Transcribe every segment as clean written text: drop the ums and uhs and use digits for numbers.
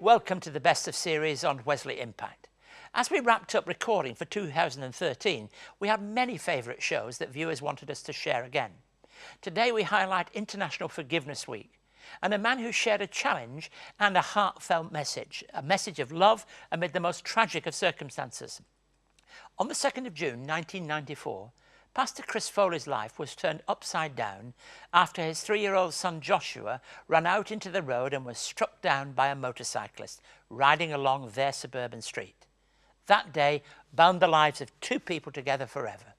Welcome to the Best of series on Wesley Impact. As we wrapped up recording for 2013, we had many favourite shows that viewers wanted us to share again. Today we highlight International Forgiveness Week and a man who shared a challenge and a heartfelt message, a message of love amid the most tragic of circumstances. On the 2nd of June 1994, Pastor Chris Foley's life was turned upside down after his 3-year-old son Joshua ran out into the road and was struck down by a motorcyclist riding along their suburban street. That day bound the lives of 2 people together forever.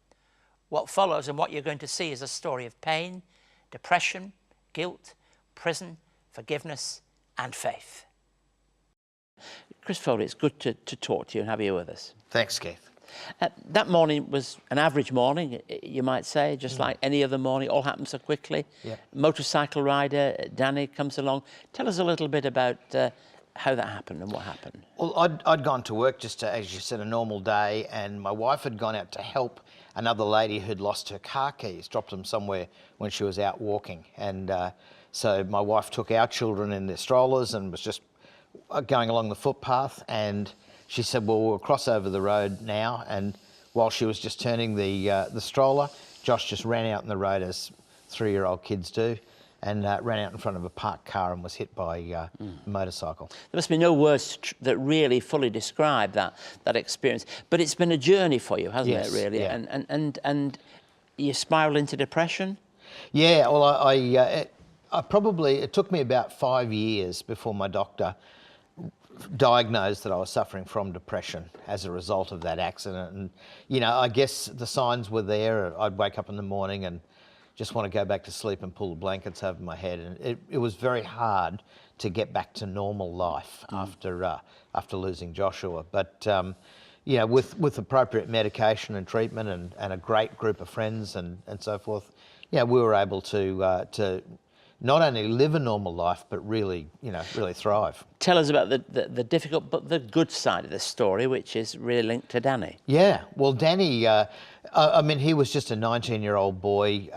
What follows and what you're going to see is a story of pain, depression, guilt, prison, forgiveness and faith. Chris Foley, it's good to talk to you and have you with us. Thanks, Keith. That morning was an average morning, you might say, just like any other morning. All happened so quickly. Yeah. Motorcycle rider Danny comes along. Tell us a little bit about how that happened and what happened. Well, I'd gone to work just, as you said, a normal day, and my wife had gone out to help another lady who'd lost her car keys, dropped them somewhere when she was out walking. And so my wife took our children in their strollers and was just going along the footpath, and she said, well, we'll cross over the road now. And while she was just turning the stroller, Josh just ran out in the road as 3-year-old kids do, and ran out in front of a parked car and was hit by a motorcycle. There must be no words that really fully describe that experience. But it's been a journey for you, hasn't it, really? Yeah. And you spiraled into depression? Yeah, well, it took me about 5 years before my doctor diagnosed that I was suffering from depression as a result of that accident. And, you know, I guess the signs were there. I'd wake up in the morning and just want to go back to sleep and pull the blankets over my head. And it was very hard to get back to normal life after losing Joshua. But, you know, with appropriate medication and treatment and a great group of friends and so forth, yeah, we were able to not only live a normal life, but really, you know, really thrive. Tell us about the difficult but the good side of the story, which is really linked to Danny. Yeah, well, Danny, I mean, he was just a 19-year-old boy,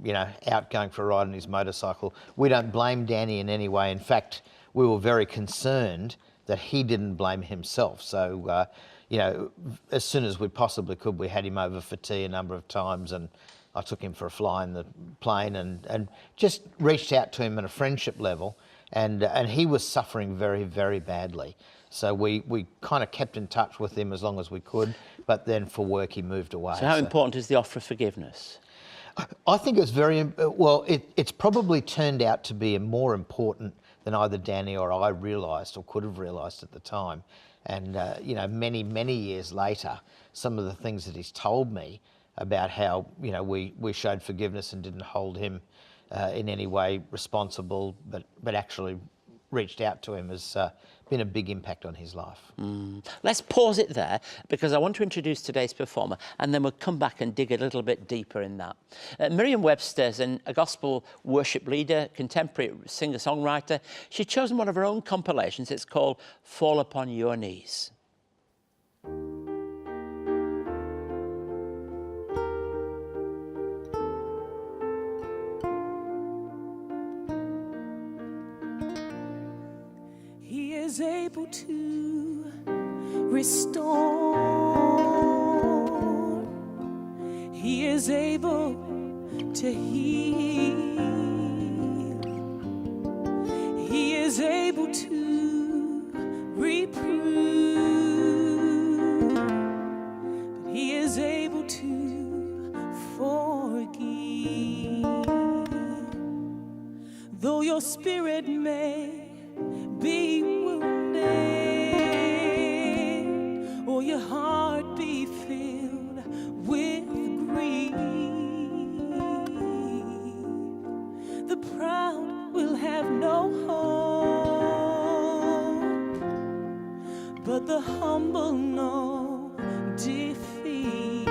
you know, out going for a ride on his motorcycle. We don't blame Danny in any way. In fact, we were very concerned that he didn't blame himself. So, you know, as soon as we possibly could, we had him over for tea a number of times, and I took him for a fly in the plane and just reached out to him at a friendship level, and he was suffering very, very badly. So we kind of kept in touch with him as long as we could, but then for work he moved away. So how important is the offer of forgiveness? I think it's very, well, it's probably turned out to be more important than either Danny or I realised or could have realised at the time. And, you know, many, many years later, some of the things that he's told me about how, you know, we showed forgiveness and didn't hold him in any way responsible, but actually reached out to him has been a big impact on his life. Let's pause it there, because I want to introduce today's performer, and then we'll come back and dig a little bit deeper in that. Merriam-Webster's a gospel worship leader, contemporary singer-songwriter. She's chosen one of her own compilations. It's called Fall Upon Your Knees. Is able to restore. He is able to heal. He is able to reprove. But he is able to forgive. Though your spirit may be wounded, or your heart be filled with grief, the proud will have no hope, but the humble know defeat.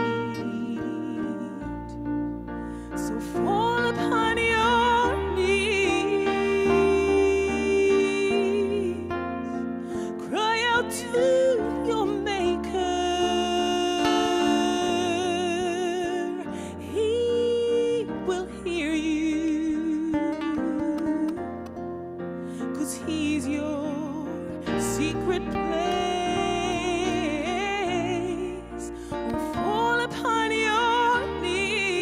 So fall upon your knees. To your Maker, He will hear you, 'cause He's your secret place will fall upon your knees.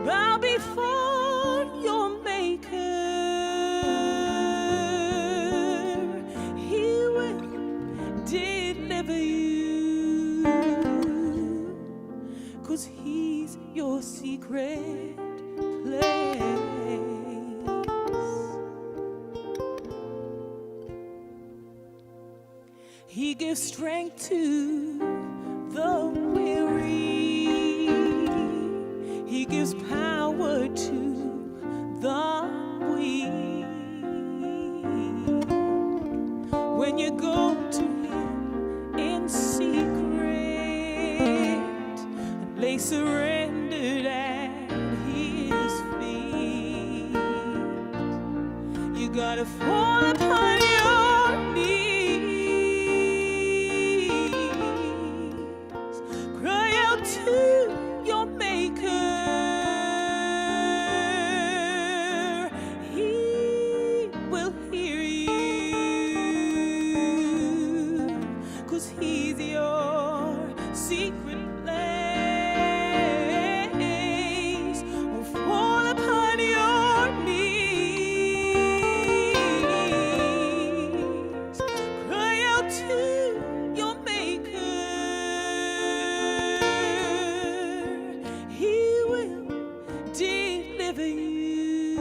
Bow before your Maker. He will deliver you, 'cause he's your secret place. He gives strength to the weary. He gives power to the weak. When you go to him in secret, lay surrendered at his feet, you gotta fall upon your knees, cry out to your Maker. He will hear you, 'cause he's your secret place. Will fall upon your knees, cry out to your Maker. He will deliver you,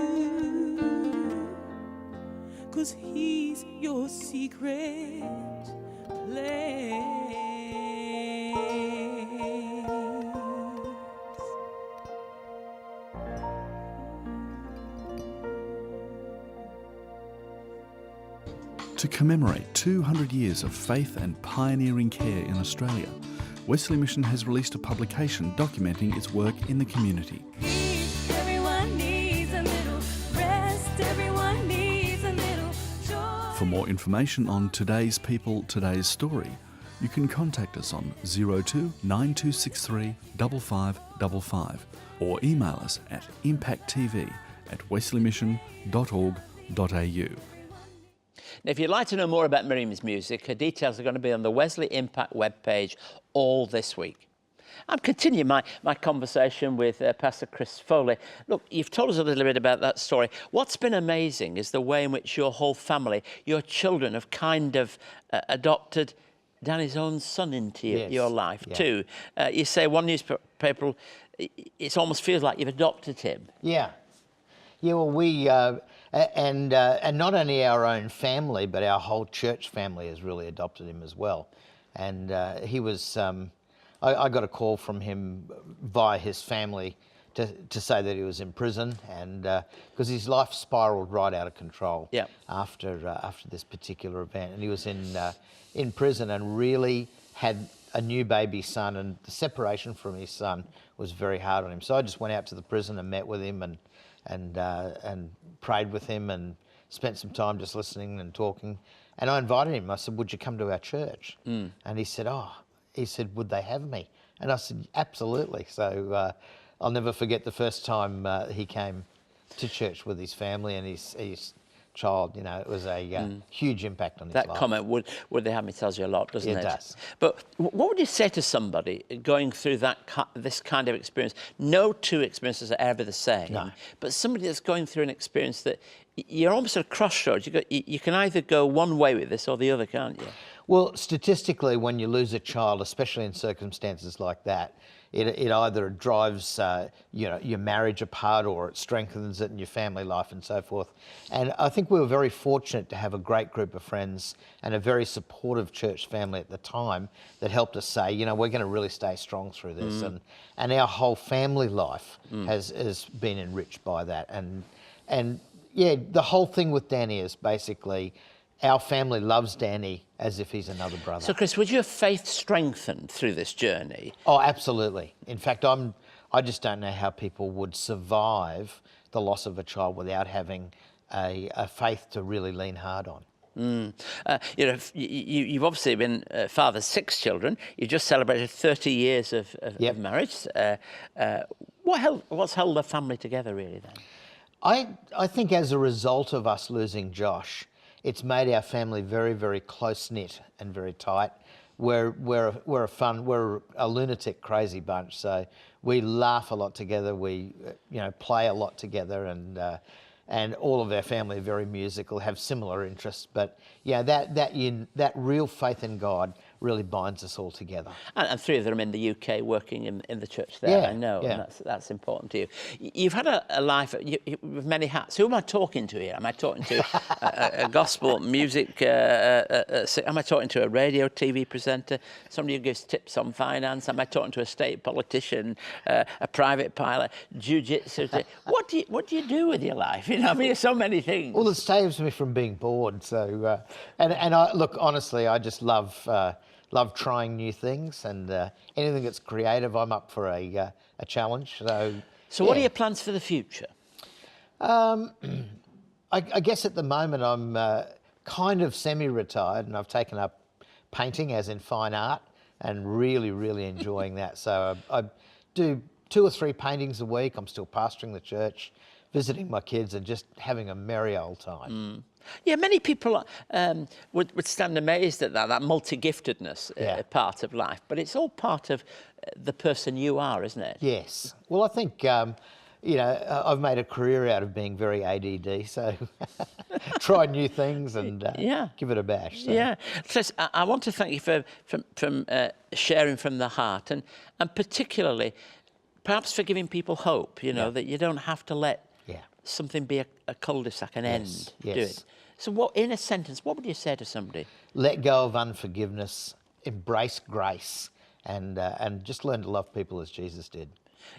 'cause he's your secret place. To commemorate 200 years of faith and pioneering care in Australia, Wesley Mission has released a publication documenting its work in the community. Everyone needs a little rest. Everyone needs a little joy. For more information on today's people, today's story, you can contact us on 02 9263 5555 or email us at impacttv@wesleymission.org.au. Now, if you'd like to know more about Miriam's music, her details are going to be on the Wesley Impact webpage all this week. I'm continuing my conversation with Pastor Chris Foley. Look, you've told us a little bit about that story. What's been amazing is the way in which your whole family, your children, have kind of adopted Danny's own son into your life too. You say one newspaper, it almost feels like you've adopted him. Yeah. Yeah, well, we, and not only our own family, but our whole church family has really adopted him as well. And he was, I got a call from him via his family to say that he was in prison, and because his life spiraled right out of control after this particular event. And he was in prison and really had a new baby son, and the separation from his son was very hard on him. So I just went out to the prison and met with him and prayed with him and spent some time just listening and talking. And I invited him. I said, would you come to our church? And he said, would they have me? And I said, absolutely. So I'll never forget the first time he came to church with his family and his child. You know, it was a huge impact on his life. That comment, would they have me, tells you a lot, doesn't it? It does. But what would you say to somebody going through this kind of experience? No two experiences are ever the same. No. But somebody that's going through an experience that you're almost at a crossroads. You can either go one way with this or the other, can't you? Well, statistically, when you lose a child, especially in circumstances like that, it either drives your marriage apart or it strengthens it in your family life and so forth. And I think we were very fortunate to have a great group of friends and a very supportive church family at the time that helped us say, you know, we're going to really stay strong through this. And our whole family life has been enriched by that. And yeah, the whole thing with Danny is basically our family loves Danny as if he's another brother. So, Chris, was your faith strengthened through this journey? Oh, absolutely. In fact, I just don't know how people would survive the loss of a child without having a faith to really lean hard on. You've obviously been father of 6 children. You just celebrated 30 years of marriage. What's held the family together, really, then? I think as a result of us losing Josh, it's made our family very, very close-knit and very tight. We're a lunatic, crazy bunch. So we laugh a lot together. We, play a lot together, and all of our family are very musical, have similar interests. But yeah, that real faith in God really binds us all together. And three of them in the UK working in the church there, Yeah, I know, yeah. and that's important to you. You've had a life with many hats. Who am I talking to here? Am I talking to a gospel music, am I talking to a radio, TV presenter, somebody who gives tips on finance? Am I talking to a state politician, a private pilot, jiu-jitsu? What do you do with your life? I mean, there's so many things. Well, it saves me from being bored. So, and I look, honestly, I just love trying new things, and anything that's creative, I'm up for a challenge. So what are your plans for the future? I guess at the moment I'm kind of semi-retired, and I've taken up painting, as in fine art, and really, really enjoying that. So I do 2 or 3 paintings a week. I'm still pastoring the church, visiting my kids, and just having a merry old time. Yeah, many people would stand amazed at that multi-giftedness part of life, but it's all part of the person you are, isn't it? Yes. Well, I think, I've made a career out of being very ADD, so try new things and give it a bash. So. Yeah. Chris, I want to thank you for sharing from the heart, and particularly perhaps for giving people hope, that you don't have to let something be a cul-de-sac, an end. Yes. Do it. So in a sentence, what would you say to somebody? Let go of unforgiveness, embrace grace, and just learn to love people as Jesus did.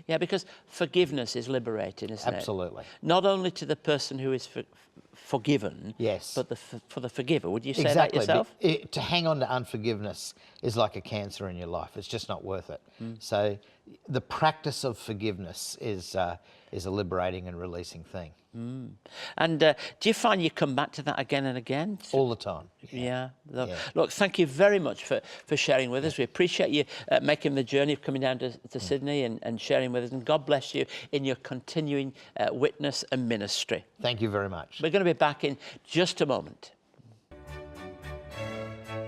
Yeah, because forgiveness is liberating, isn't it? Absolutely. Not only to the person who is forgiven, but for the forgiver. Would you say that yourself? To hang on to unforgiveness is like a cancer in your life. It's just not worth it. So the practice of forgiveness is a liberating and releasing thing. And do you find you come back to that again and again? All the time. Yeah. Look, thank you very much for sharing with us. We appreciate you making the journey of coming down to Sydney and sharing with us. And God bless you in your continuing witness and ministry. Thank you very much. We're going to be back in just a moment.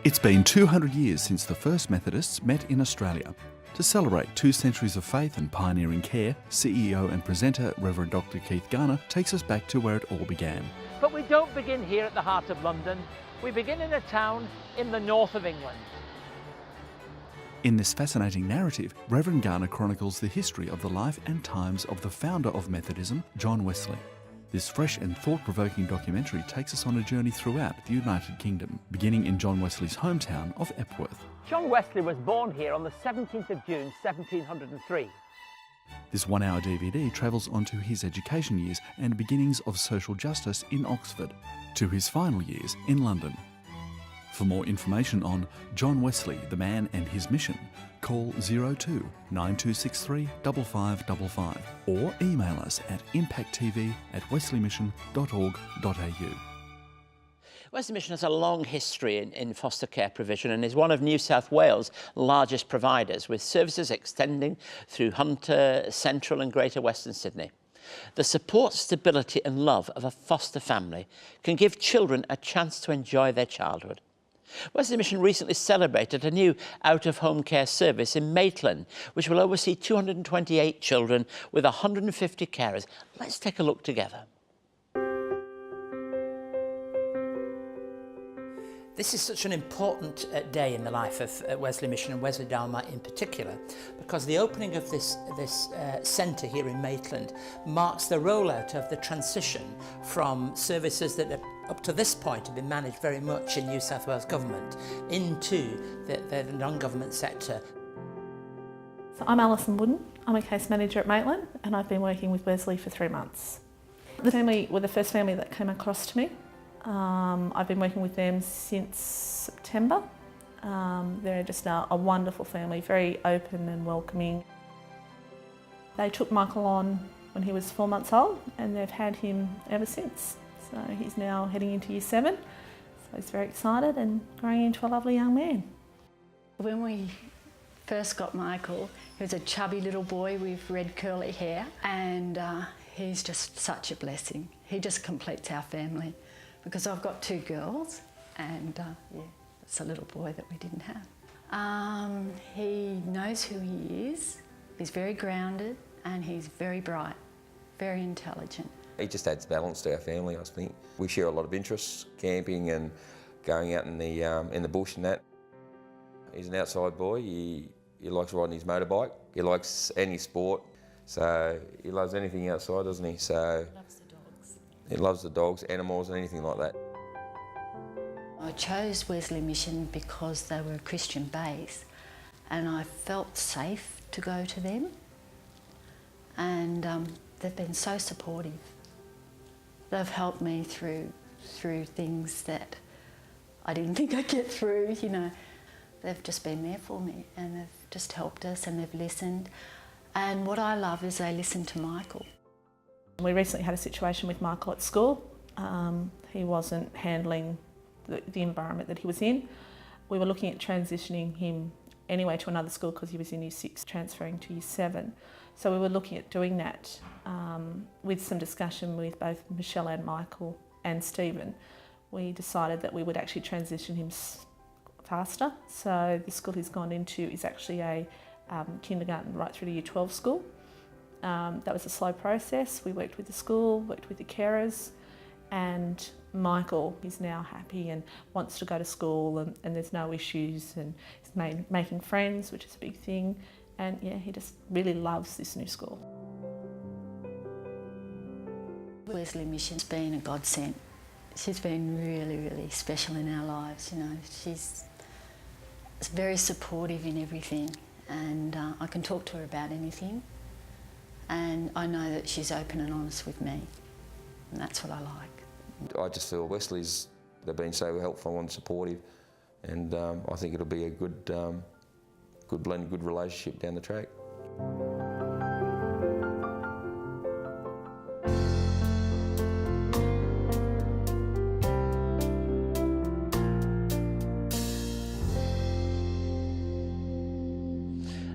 It's been 200 years since the first Methodists met in Australia. To celebrate 2 centuries of faith and pioneering care, CEO and presenter Reverend Dr. Keith Garner takes us back to where it all began. But we don't begin here at the heart of London. We begin in a town in the north of England. In this fascinating narrative, Reverend Garner chronicles the history of the life and times of the founder of Methodism, John Wesley. This fresh and thought-provoking documentary takes us on a journey throughout the United Kingdom, beginning in John Wesley's hometown of Epworth. John Wesley was born here on the 17th of June, 1703. This 1-hour DVD travels onto his education years and beginnings of social justice in Oxford, to his final years in London. For more information on John Wesley, the man and his mission, call 02 9263 5555 or email us at impacttv@wesleymission.org.au. Wesley Mission has a long history in foster care provision and is one of New South Wales' largest providers, with services extending through Hunter, Central and Greater Western Sydney. The support, stability and love of a foster family can give children a chance to enjoy their childhood. Wesley Mission recently celebrated a new out-of-home care service in Maitland, which will oversee 228 children with 150 carers. Let's take a look together. This is such an important day in the life of Wesley Mission and Wesley Dharma in particular, because the opening of this centre here in Maitland marks the rollout of the transition from services that up to this point have been managed very much in New South Wales Government into the non-government sector. So I'm Alison Wooden. I'm a case manager at Maitland and I've been working with Wesley for 3 months. The family were the first family that came across to me. I've been working with them since September. They're just a wonderful family, very open and welcoming. They took Michael on when he was 4 months old and they've had him ever since. So he's now heading into year 7, so he's very excited and growing into a lovely young man. When we first got Michael, he was a chubby little boy with red curly hair, and he's just such a blessing. He just completes our family because I've got 2 girls and yeah, it's a little boy that we didn't have. He knows who he is. He's very grounded and he's very bright, very intelligent. He just adds balance to our family, I think. We share a lot of interests, camping and going out in the bush and that. He's an outside boy. He likes riding his motorbike. He likes any sport. So he loves anything outside, doesn't he? So Loves the dogs. he loves the dogs, animals and anything like that. I chose Wesley Mission because they were a Christian base and I felt safe to go to them, and they've been so supportive. They've helped me through things that I didn't think I'd get through, you know. They've just been there for me and they've just helped us and they've listened. And what I love is they listen to Michael. We recently had a situation with Michael at school. He wasn't handling the environment that he was in. We were looking at transitioning him anyway to another school because he was in Year 6, transferring to Year 7. So we were looking at doing that with some discussion with both Michelle and Michael and Stephen. We decided that we would actually transition him faster. So the school he's gone into is actually a kindergarten right through to Year 12 school. That was a slow process. We worked with the school, worked with the carers, and Michael is now happy and wants to go to school and there's no issues, and he's making friends, which is a big thing. And yeah, he just really loves this new school. Wesley Mission's been a godsend. She's been really, really special in our lives, you know. She's very supportive in everything, and I can talk to her about anything, and I know that she's open and honest with me, and that's what I like. I just feel they've been so helpful and supportive, and I think it'll be a good blend, good relationship down the track.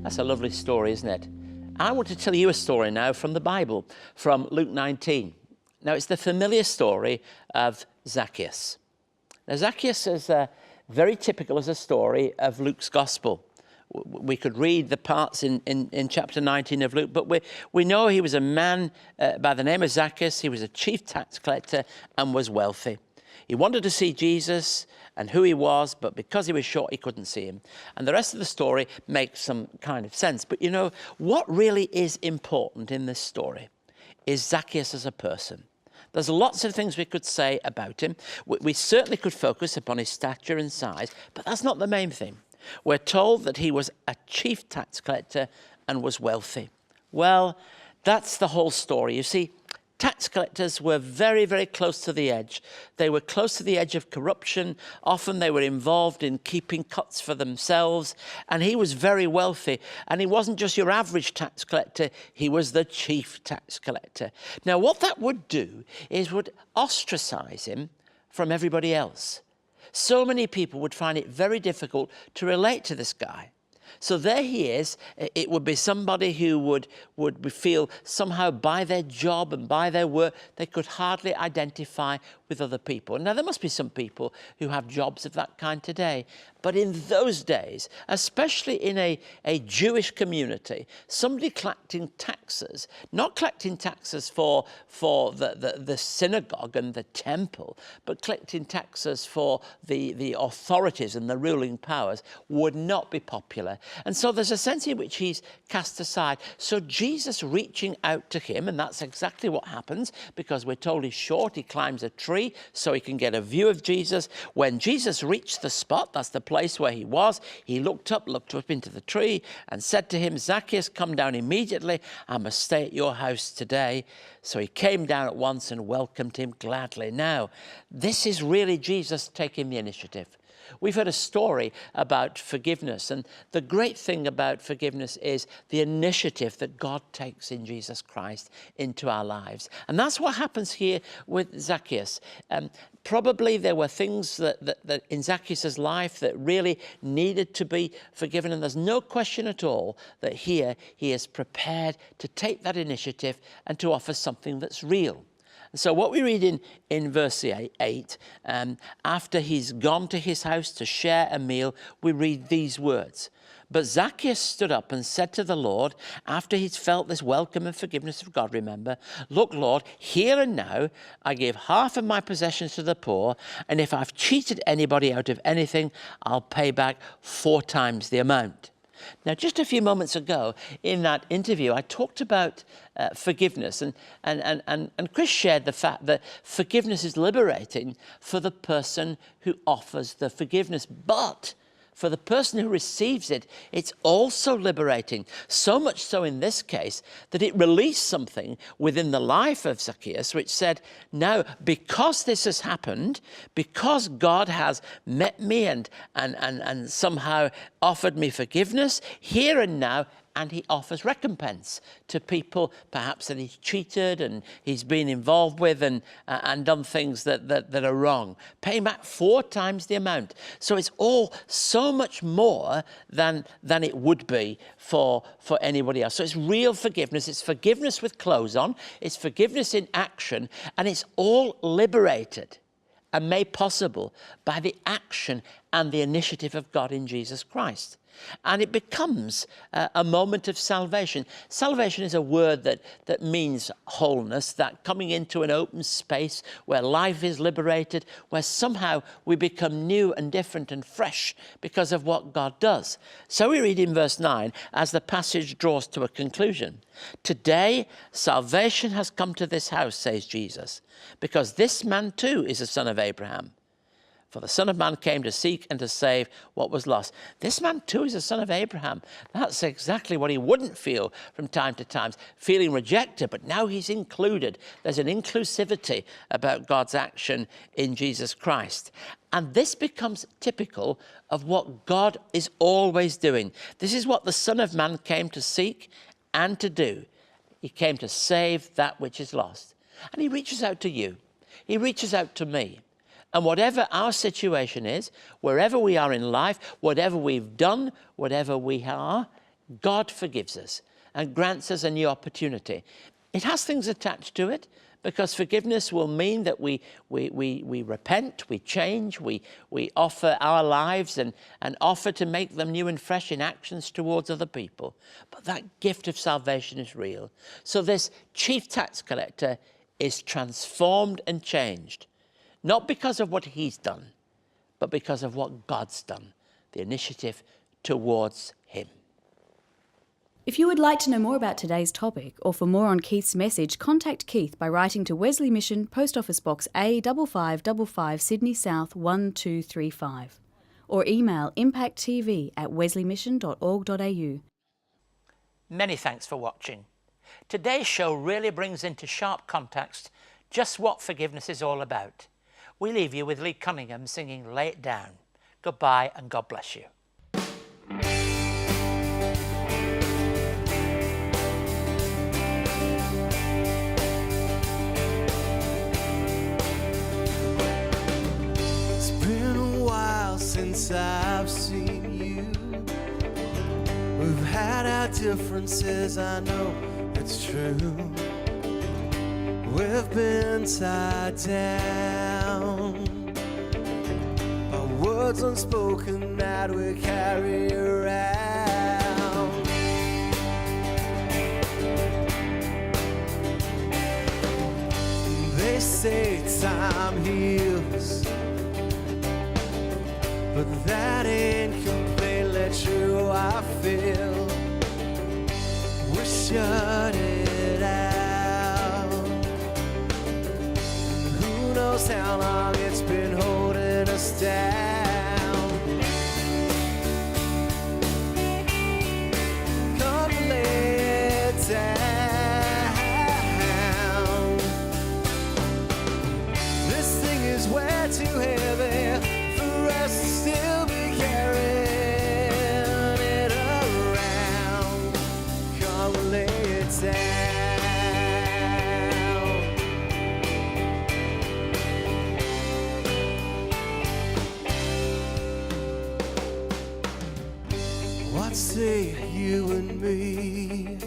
That's a lovely story, isn't it? I want to tell you a story now from the Bible, from Luke 19. Now, it's the familiar story of Zacchaeus. Now, Zacchaeus is very typical as a story of Luke's Gospel. We could read the parts in chapter 19 of Luke, but we know he was a man by the name of Zacchaeus. He was a chief tax collector and was wealthy. He wanted to see Jesus and who he was, but because he was short, he couldn't see him. And the rest of the story makes some kind of sense. But you know, what really is important in this story is Zacchaeus as a person. There's lots of things we could say about him. We certainly could focus upon his stature and size, but that's not the main thing. We're told that he was a chief tax collector and was wealthy. Well, that's the whole story. You see, tax collectors were very, very close to the edge. They were close to the edge of corruption. Often they were involved in keeping cuts for themselves. And he was very wealthy. And he wasn't just your average tax collector. He was the chief tax collector. Now, what that would do is would ostracize him from everybody else. So many people would find it very difficult to relate to this guy. So there he is. It would be somebody who would feel somehow by their job and by their work, they could hardly identify with other people. Now, there must be some people who have jobs of that kind today. But in those days, especially in a Jewish community, somebody collecting taxes, not collecting taxes for the synagogue and the temple, but collecting taxes for the authorities and the ruling powers would not be popular. And so there's a sense in which he's cast aside. So Jesus reaching out to him, and that's exactly what happens, because we're told he's short, he climbs a tree so he can get a view of Jesus. When Jesus reached the spot, that's the place where he was, he looked up into the tree and said to him, Zacchaeus, come down immediately. I must stay at your house today. So he came down at once and welcomed him gladly. Now, this is really Jesus taking the initiative. We've heard a story about forgiveness, and the great thing about forgiveness is the initiative that God takes in Jesus Christ into our lives. And that's what happens here with Zacchaeus. Probably there were things that in Zacchaeus' life that really needed to be forgiven, and there's no question at all that here he is prepared to take that initiative and to offer something that's real. So what we read in verse 8, after he's gone to his house to share a meal, we read these words. But Zacchaeus stood up and said to the Lord, after he'd felt this welcome and forgiveness of God, remember, look, Lord, here and now I give half of my possessions to the poor, and if I've cheated anybody out of anything, I'll pay back 4 times the amount. Now, just a few moments ago in that interview, I talked about forgiveness, and Chris shared the fact that forgiveness is liberating for the person who offers the forgiveness, but for the person who receives it, it's also liberating. So much so in this case that it released something within the life of Zacchaeus which said, now, because this has happened, because God has met me and somehow offered me forgiveness, here and now, and he offers recompense to people perhaps that he's cheated and he's been involved with and done things that are wrong. Pay back 4 times the amount. So it's all so much more than it would be for anybody else. So it's real forgiveness. It's forgiveness with clothes on. It's forgiveness in action. And it's all liberated and made possible by the action and the initiative of God in Jesus Christ. And it becomes a moment of salvation. Salvation is a word that means wholeness, that coming into an open space where life is liberated, where somehow we become new and different and fresh because of what God does. So we read in verse 9, as the passage draws to a conclusion, today salvation has come to this house, says Jesus, because this man too is a son of Abraham. For the Son of Man came to seek and to save what was lost. This man too is a son of Abraham. That's exactly what he wouldn't feel from time to time, feeling rejected, but now he's included. There's an inclusivity about God's action in Jesus Christ. And this becomes typical of what God is always doing. This is what the Son of Man came to seek and to do. He came to save that which is lost. And he reaches out to you. He reaches out to me. And whatever our situation is, wherever we are in life, whatever we've done, whatever we are, God forgives us and grants us a new opportunity. It has things attached to it, because forgiveness will mean that we repent, we change, we offer our lives and offer to make them new and fresh in actions towards other people. But that gift of salvation is real. So this chief tax collector is transformed and changed. Not because of what he's done, but because of what God's done, the initiative towards him. If you would like to know more about today's topic, or for more on Keith's message, contact Keith by writing to Wesley Mission, Post Office Box A5555, Sydney South 1235, or email impacttv@wesleymission.org.au. Many thanks for watching. Today's show really brings into sharp context just what forgiveness is all about. We leave you with Lee Cunningham singing Lay It Down. Goodbye and God bless you. It's been a while since I've seen you. We've had our differences, I know it's true. We've been tied down by words unspoken that we carry around. They say time heals, but that ain't completely true, I feel. We're shut it out. Who knows how long it's been holding us down. Come lay it down. This thing is way too heavy for us to still say, you and me.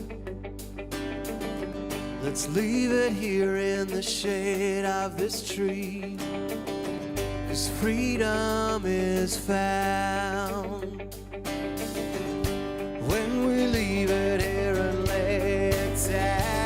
Let's leave it here in the shade of this tree, 'cause freedom is found when we leave it here and lay it down.